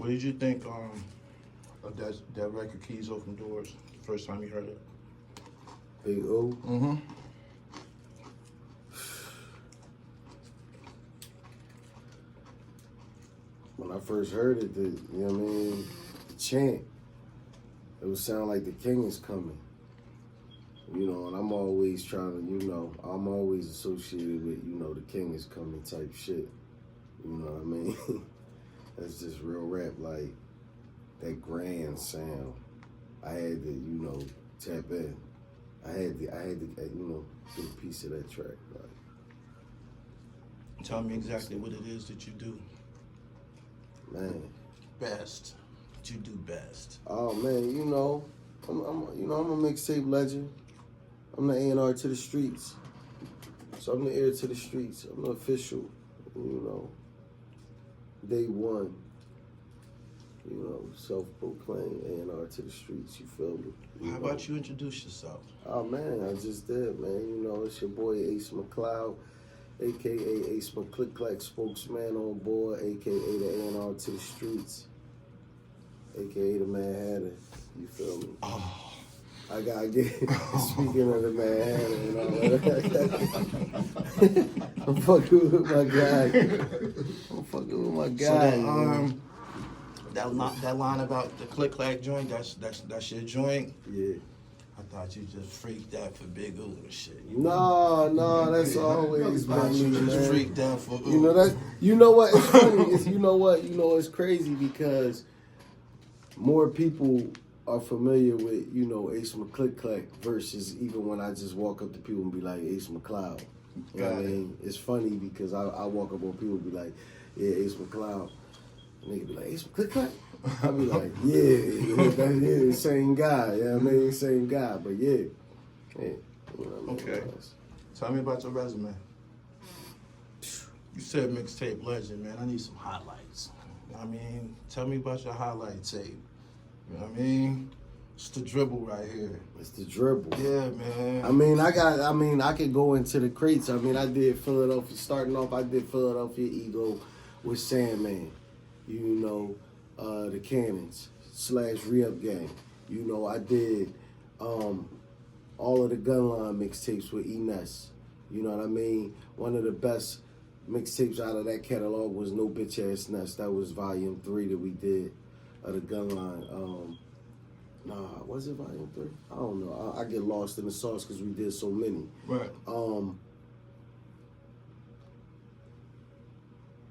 What did you think of that record, Keys Open Doors, the first time you heard it? Big O? Mm-hmm. When I first heard it, you know what I mean, the chant, it would sound like the king is coming. You know, and I'm always trying to, you know, I'm always associated with, you know, the king is coming type shit. You know what I mean? That's just real rap, like that grand sound. I had to, you know, tap in. I had to, you know, get a piece of that track. Like, tell me exactly what it is that you do. Man. Best. What you do best. Oh man, you know, I'm a mixtape legend. I'm the A&R to the streets. So I'm the heir to the streets. I'm the official, you know, day one. You know, self-proclaimed A&R to the streets, you feel me? How about you introduce yourself? Oh man, I just did, man. You know, it's your boy Ace McLoud, a.k.a. Ace McClick spokesman on board, a.k.a. the A&R to the streets, a.k.a. the Mad Hatter, you feel me? Oh. I gotta get, speaking of the Mad Hatter and all that, I'm fucking with my guy. So that line about the click-clack joint, that's your joint? Yeah. I thought you just freaked out for Big U and shit. No, that's always been me, man. Just freaked out for U. You know that. You know what? It's funny. You know what? It's crazy because more people are familiar with, you know, Ace McClick versus even when I just walk up to people and be like, Ace McLoud. You know what I mean? It's funny because I walk up on people and be like, yeah, Ace McLoud. And they be like, Ace McClick? I'll be like, yeah, same guy. You know what I mean? Same guy, but yeah. You know what I mean? Okay. Tell me about your resume. You said mixtape legend, man. I need some highlights. I mean, tell me about your highlight tape. You know what I mean? It's the dribble right here. It's the dribble. Yeah, man. I could go into the crates. I mean, I did Philadelphia, starting off, I did Philadelphia Ego with Sandman. You know, the Cannons / Re-Up Gang. You know, I did all of the Gunline mixtapes with E-ness. You know what I mean? One of the best mixtapes out of that catalog was No Bitch Ass Ness. That was volume 3 that we did of the Gunline. Was it volume 3? I don't know. I get lost in the sauce because we did so many. Right.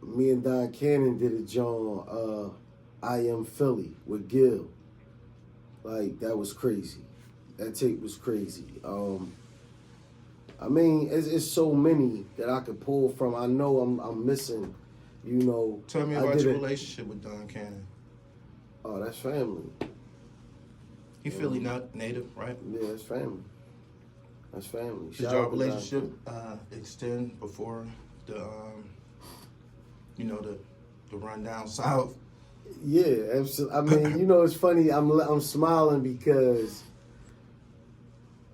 Me and Don Cannon did a joint, I Am Philly with Gil. Like, that was crazy. That tape was crazy. I mean, it's so many that I could pull from. I know I'm missing, you know. Tell me about your relationship with Don Cannon. Oh, that's family. He Philly not native, right? Yeah, that's family. That's family. Did your relationship extend before the, you know, the run down south? Yeah, absolutely. I mean, you know, it's funny. I'm smiling because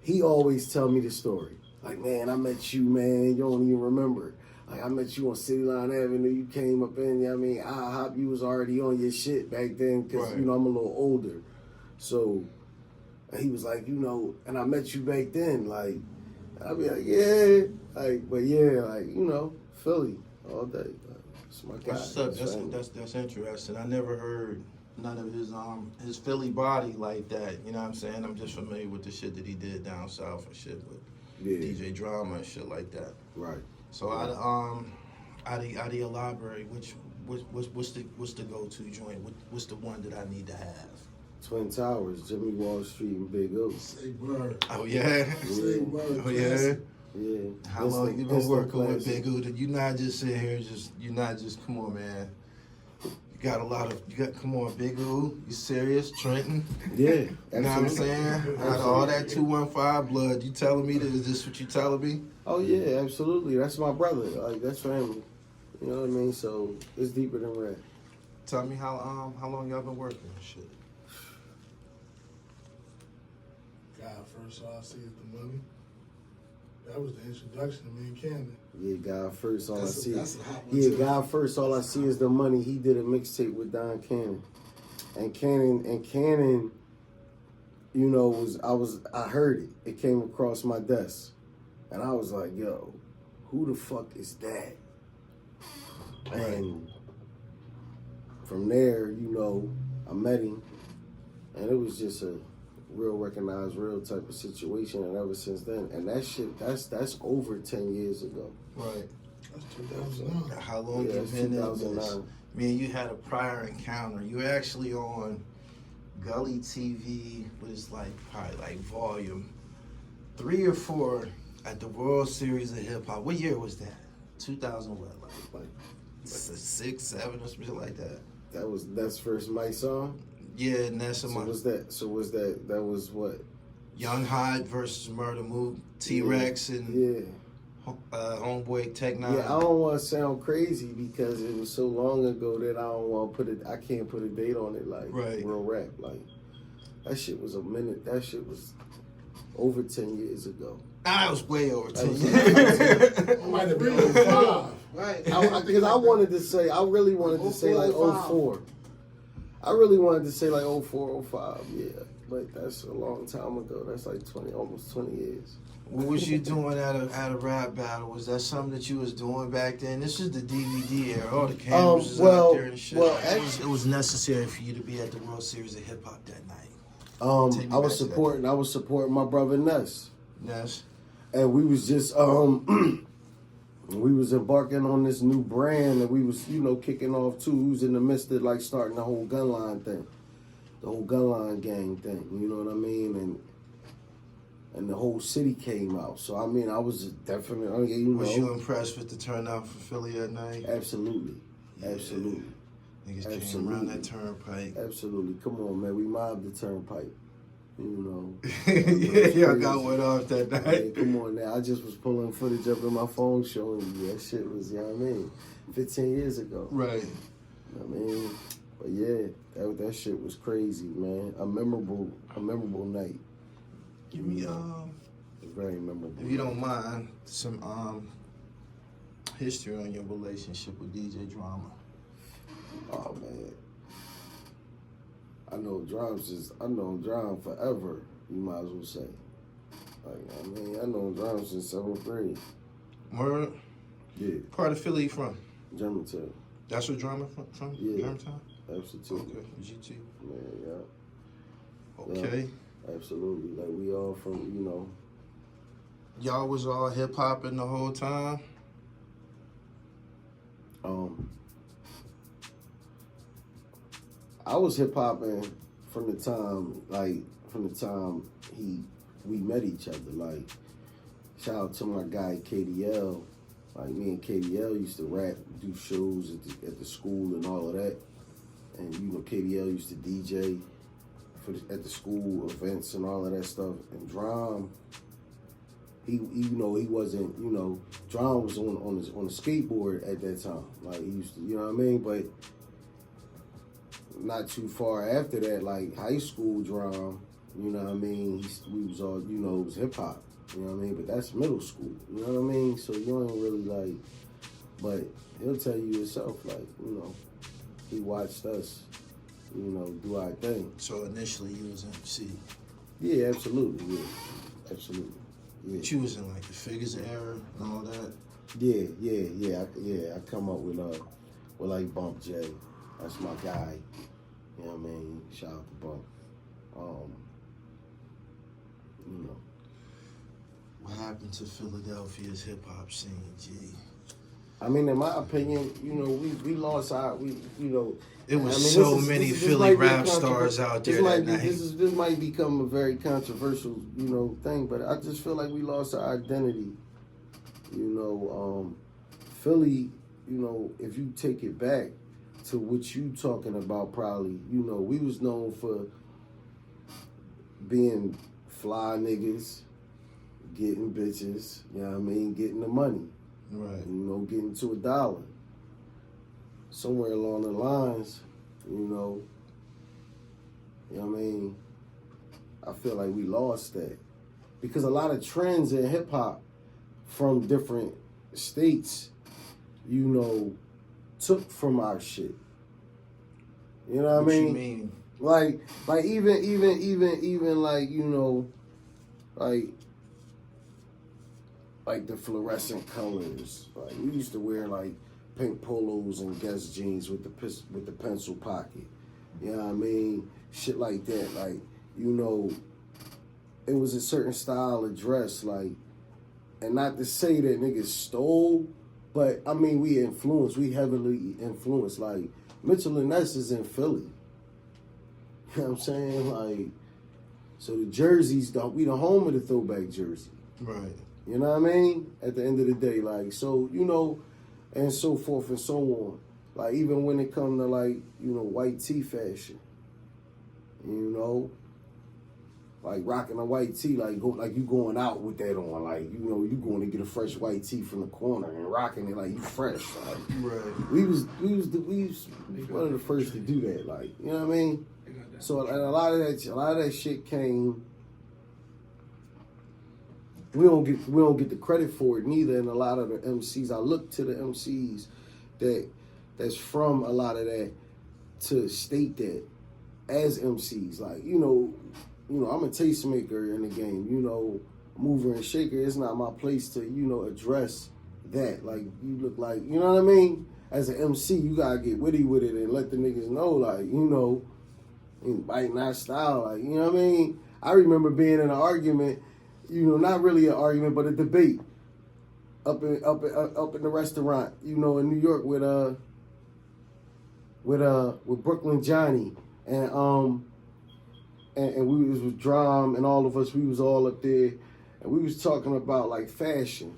he always tell me the story. Like, man, I met you, man. You don't even remember. Like, I met you on City Line Avenue. You came up in, you know what I mean? IHOP, you was already on your shit back then because, right. You know, I'm a little older. So he was like, you know, and I met you back then. Like, I'd be like, yeah. Like, but yeah, like, you know, Philly all day. Like, it's my guy. That's interesting. I never heard none of his Philly body like that. You know what I'm saying? I'm just familiar with the shit that he did down south and shit with DJ Drama and shit like that. Right. So I'd elaborate. What's the go-to joint? What's the one that I need to have? Twin Towers, Jimmy Wall Street, and Big O. Say word. Oh yeah. Say word. Oh yeah. Yeah. How long you been working with Big O? You not just sit here, come on, man. Come on, Big O. You serious, Trenton? Yeah. You know what I'm saying? Out of all that 215 blood, you telling me that? Is this what you telling me? Oh yeah, absolutely. That's my brother. Like, that's family. You know what I mean? So it's deeper than rap. Tell me how long y'all been working and shit. God, first all I see is the money. That was the introduction to me and Cannon. Yeah, God First, all I see. That's a hot one. Yeah, too. God First, all I see is the money. He did a mixtape with Don Cannon. And Cannon, you know, I heard it. It came across my desk. And I was like, yo, who the fuck is that? And from there, you know, I met him. And it was just a real recognized, real type of situation. And ever since then, and that shit, that's over 10 years ago. Right. That's 2009. How long Yeah, you that's been in this? 2009. Me and you had a prior encounter. You were actually on Gully TV, was like probably like volume 3 or 4 at the World Series of Hip Hop. What year was that? 2000 what? Like 6, 7 or something like that. That's first Mike song. Yeah, and that's So my was that was what? Young Hyde versus Murder Mook, T-Rex and Yeah. Homeboy Tech Nine. Yeah, I don't want to sound crazy because it was so long ago that I don't want to I can't put a date on it like Right. real rap. Like that shit was that shit was over 10 years ago. That was way over 10 was- years. It might have been 05. Right. Because I wanted to say, I really wanted to say like 04. I really wanted to say like 04, 05, yeah. But that's a long time ago. That's like almost 20 years. What was you doing at a rap battle? Was that something that you was doing back then? This is the DVD era. All the cameras is out there and shit. It was necessary for you to be at the World Series of Hip Hop that night. Take me I was back to that. supporting my brother Ness. Yes. And we was just we was embarking on this new brand and we was, you know, kicking off too. We was in the midst of like starting the whole gunline thing. The whole gunline gang thing. You know what I mean? And the whole city came out. So I mean I was definitely Was you impressed with the turnout for Philly that night? Absolutely. Yeah. Absolutely. Niggas came around that turnpike. Absolutely. Come on, man. We mobbed the turnpike. You know. Yeah, y'all got one off that night. Hey, come on now. I just was pulling footage up in my phone showing you that shit was, you know what I mean, 15 years ago. Right. You know what I mean? But yeah, that shit was crazy, man. A memorable night. Give me Very memorable. if you don't mind, some history on your relationship with DJ Drama. Oh man. I know Drum forever, you might as well say. Like, I mean, I know Drum since 7th grade. Word? Yeah, Part of Philly you from? Germantown. That's where Drama from? Yeah. Germantown? Absolutely. Okay, GT. Man, yeah. Okay. Absolutely. Like, we all from, you know. Y'all was all hip hopping the whole time? I was hip hopping from the time we met each other. Like, shout out to my guy KDL. Like, me and KDL used to rap, do shows at the school and all of that. And you know, KDL used to DJ at the school events and all of that stuff. And Drum, he wasn't, you know, Drum was on the skateboard at that time. Like, he used to, you know what I mean? But not too far after that, like high school Drum, you know what I mean? We was all, you know, it was hip hop, you know what I mean? But that's middle school, you know what I mean? So you ain't really like, but he'll tell you himself, like, you know, he watched us, you know, do our thing. So initially you was MC. Yeah, absolutely, yeah, absolutely. Yeah. But you was in like the Figures era and all that? Yeah. I come up with like Bump J. That's my guy. You know what I mean? Shout out to Bump. You know. What happened to Philadelphia's hip hop scene, G? I mean, in my opinion, you know, we lost our, you know. It was I mean, so many Philly rap stars out there that night. This might become a very controversial, you know, thing, but I just feel like we lost our identity. You know, Philly, you know, if you take it back to what you talking about, probably, you know, we was known for being fly niggas, getting bitches, you know what I mean, getting the money. Right. You know, getting to $1. Somewhere along the lines, you know what I mean, I feel like we lost that. Because a lot of trends in hip hop from different states, you know, took from our shit. You know what I mean? You mean? Like even like, you know, like the fluorescent colors. Like we used to wear like pink polos and Guess jeans with the pencil pocket. You know what I mean? Shit like that. Like, you know, it was a certain style of dress, like, and not to say that niggas stole, but I mean we heavily influenced. Like Mitchell and Ness is in Philly. You know what I'm saying? Like, so the jerseys, we the home of the throwback jersey. Right. You know what I mean? At the end of the day, like, so, you know, and so forth and so on. Like, even when it come to, like, you know, white tee fashion, you know, like rocking a white tee, like you going out with that on, like, you know, you going to get a fresh white tee from the corner and rocking it like you fresh. Like, right. We was one of the first to do that, like, you know what I mean? So, and a lot of that shit came. We don't get the credit for it neither. And a lot of the MCs, I look to the MCs that's from a lot of that to state that as MCs. Like, you know, I'm a tastemaker in the game. You know, mover and shaker. It's not my place to, you know, address that. Like, you look like, you know what I mean? As an MC, you gotta get witty with it and let the niggas know, like, you know, biting our style. Like, you know what I mean? I remember being in an argument. You know, not really an argument, but a debate up in the restaurant, you know, in New York with Brooklyn Johnny and we was with Drum and all of us, we was all up there and we was talking about like fashion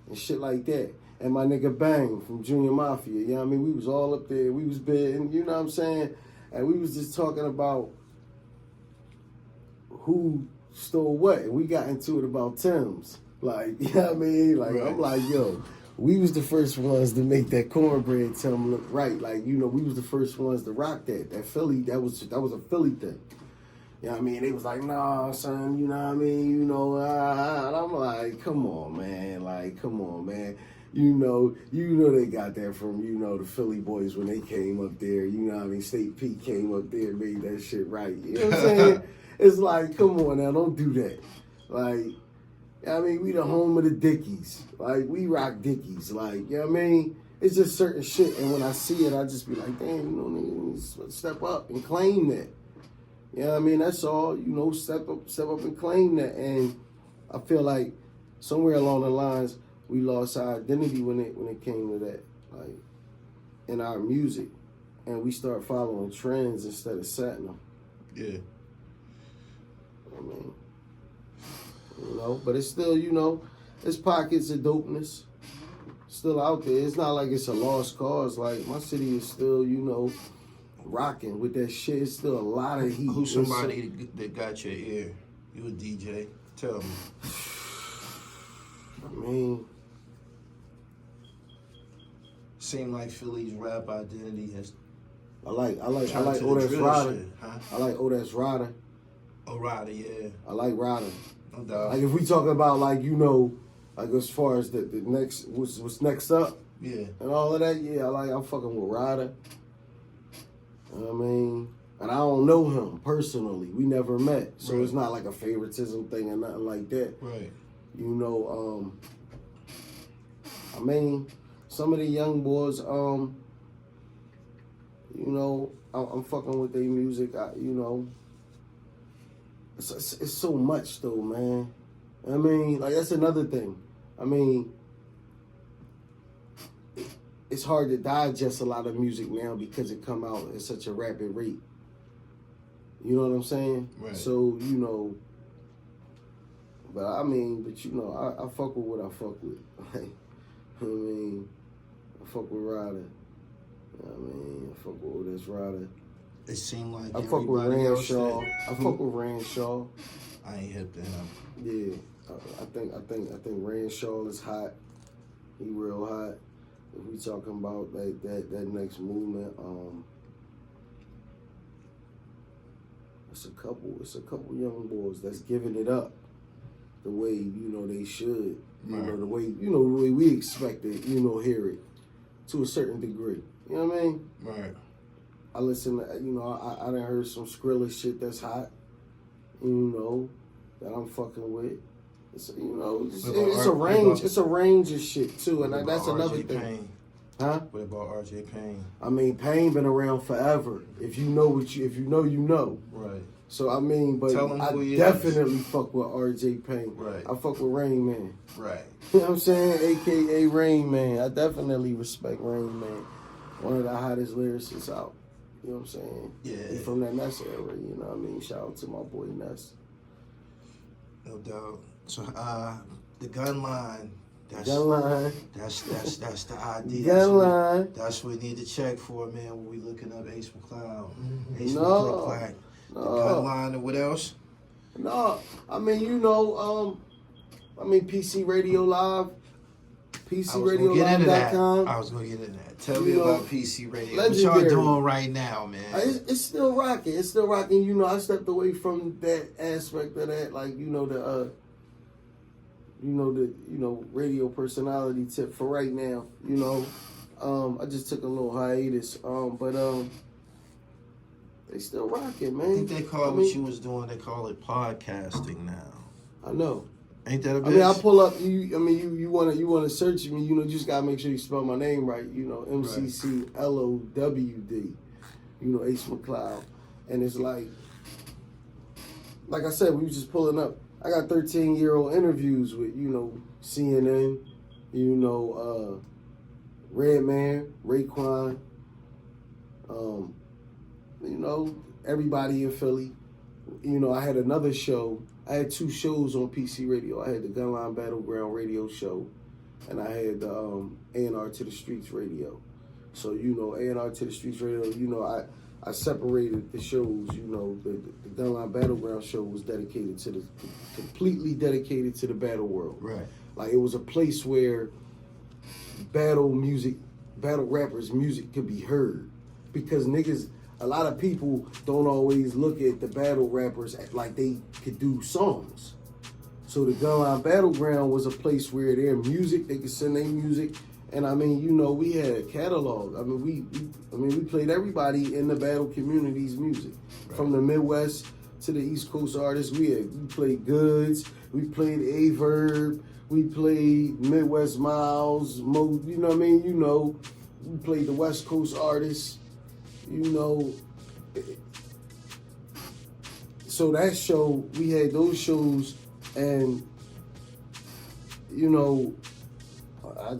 and shit like that. And my nigga Bang from Junior Mafia, you know what I mean? We was all up there, we was bidding, you know what I'm saying? And we was just talking about who stole what, and we got into it about Tim's. Like, you know what I mean? Like, right. I'm like, yo, we was the first ones to make that cornbread Tim look right. Like, you know, we was the first ones to rock that Philly. That was a Philly thing. You know what I mean? They was like, nah, son, you know what I mean? You know, and I'm like, come on, man. Like, come on, man. You know they got that from, you know, the Philly boys when they came up there. You know what I mean? State P came up there and made that shit right. You know what I'm saying? It's like, come on now, don't do that. Like, I mean, we the home of the Dickies. Like, we rock Dickies. Like, you know what I mean? It's just certain shit. And when I see it, I just be like, damn, you know, niggas, step up and claim that. You know what I mean? That's all. You know, step up and claim that. And I feel like somewhere along the lines, we lost our identity when it came to that. Like, in our music. And we start following trends instead of setting them. Yeah. I mean, you know, but it's still, you know, there's pockets of dopeness still out there. It's not like it's a lost cause. Like, my city is still, you know, rocking with that shit. It's still a lot of heat. Who's somebody that got your ear? You a DJ? Tell me. I mean, seem like Philly's rap identity has. I like Odas Ryder. Huh? I like Odas Ryder. Oh, Ryder, yeah. I like Ryder. No doubt. Like, if we talk about, like, you know, like, as far as the next, what's next up, yeah, and all of that, yeah, I'm fucking with Ryder. You know what I mean? And I don't know him personally. We never met. So It's not like a favoritism thing or nothing like that. Right. You know, I mean, some of the young boys, you know, I'm fucking with their music, you know. It's so much though, man. I mean, like, that's another thing. I mean, it's hard to digest a lot of music now because it come out at such a rapid rate. You know what I'm saying? Right. So, you know, but I mean, you know, I fuck with what I fuck with. Like, I mean, I fuck with Ryder. I mean, I fuck with this Ryder. It seemed like I fuck with Ranshaw. I fuck with Ranshaw. I ain't hip to him. Yeah, I think Ranshaw is hot. He real hot. If we talking about that next movement, it's a couple young boys that's giving it up. the way, you know, they should. You Right. know, the way we expect it, you know, hear it to a certain degree. You know what I mean? Right. I listen to, you know, I done heard some Skrilla shit that's hot, you know, that I'm fucking with. It's, you know, it's a range. It's a range of shit too, and that's another thing. Payne? Huh? What about RJ Payne? I mean, Payne been around forever. If you know if you know, you know. Right. So I mean, but Tell him I who he definitely fuck with RJ Payne. Right. I fuck with Rain Man. Right. You know what I'm saying? AKA Rain Man. I definitely respect Rain Man. One of the hottest lyricists out. You know what I'm saying? Yeah. He from that Ness era, you know what I mean? Shout out to my boy Ness. No doubt. So the gun line. That's Gun line. That's the idea. Gun line. That's what we need to check for, man, when we looking up Ace McLoud. Ace No. McLoud. The No. gun line and what else? No. I mean, you know, PC Radio Live. PCRadioLive.com. I was gonna get into that. Tell You me know, about PC Radio. legendary. What y'all doing right now, man? It's still rocking. It's still rocking. You know, I stepped away from that aspect of that, like, you know, the radio personality tip for right now. You know, I just took a little hiatus. But they still rocking, man. I think they call what you was doing. They call it podcasting now. I know. Ain't that a bitch? I mean, I pull up. You wanna search me. You know, just gotta make sure you spell my name right. You know, McClowd. You know, Ace McLoud, and it's like I said, we was just pulling up. I got 13-year-old interviews with, you know, CNN, you know, Redman, Raekwon, you know, everybody in Philly. You know, I had another show. I had 2 shows on PC Radio. I had the Gunline Battleground radio show, and I had the A&R to the Streets radio. So, you know, A&R to the Streets radio, you know, I separated the shows. You know, the Gunline Battleground show was completely dedicated to the battle world. Right. Like, it was a place where battle rappers' music could be heard. Because niggas, a lot of people don't always look at the battle rappers like they could do songs. So the Gunline Battleground was a place where their music, they could send their music. And I mean, you know, we had a catalog. I mean, we played everybody in the battle community's music. Right. From the Midwest to the East Coast artists. We played Goods, we played A-Verb, we played Midwest Miles, you know what I mean? You know, we played the West Coast artists. You know, so that show, we had those shows, and you know, I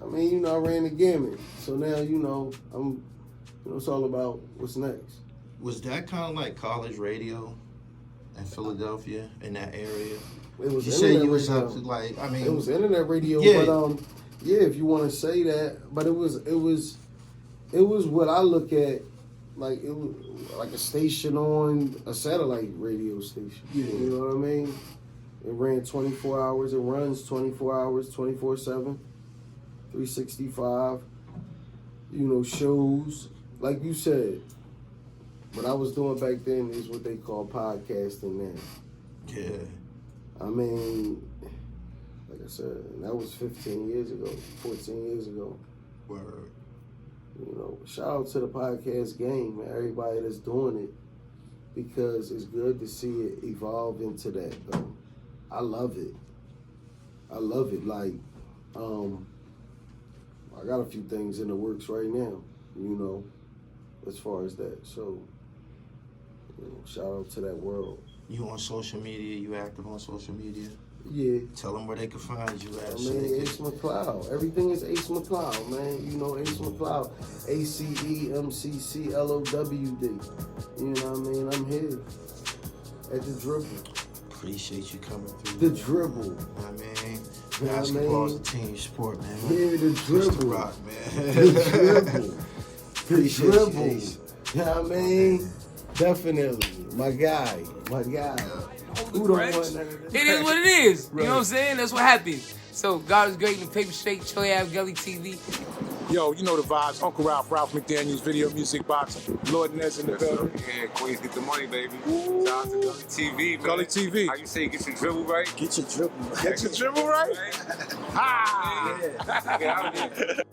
mean, you know, I ran the gamut. So now, you know, it's all about what's next. Was that kind of like college radio in Philadelphia, in that area? It was. You said you was up to like, I mean, it was internet radio, yeah. But yeah, if you want to say that, but it was what I look at, like it was like a station on a satellite radio station. Yeah. You know what I mean? It ran 24 hours. It runs 24 hours, 24/7, 365. You know, shows like you said. What I was doing back then is what they call podcasting now. Yeah. I mean, like I said, that was 15 years ago, 14 years ago. Word. You know, shout out to the podcast game, man, everybody that's doing it, because it's good to see it evolve into that, though. I love it. Like, I got a few things in the works right now, you know, as far as that. So, you know, shout out to that world. You on social media? You active on social media? Yeah. Tell them where they can find you at. I mean, Ace McLoud. Everything is Ace McLoud, man. You know, Ace McLoud. ACEMCCLOWD. You know what I mean? I'm here at the dribble. Appreciate you coming through. The dribble. You know what I mean? You know what I Basketball's mean? a team sport, man. Yeah, the dribble. The rock, man. The dribble. The Appreciate dribble. you, Ace. You know what I mean? Definitely. My guy. Who don't want none of this? It is what it is. You know what I'm saying? That's what happens. So God is great and the paper straight. Choy Gully TV. Yo, you know the vibes. Uncle Ralph McDaniels, Video Music Box, Lord Nez in the building. Yeah, Queens get the money, baby. Shout out to Gully TV, man. Gully TV. How you say, get your dribble right? Get your dribble. Get your dribble right? Ha! Yeah. Get out of here.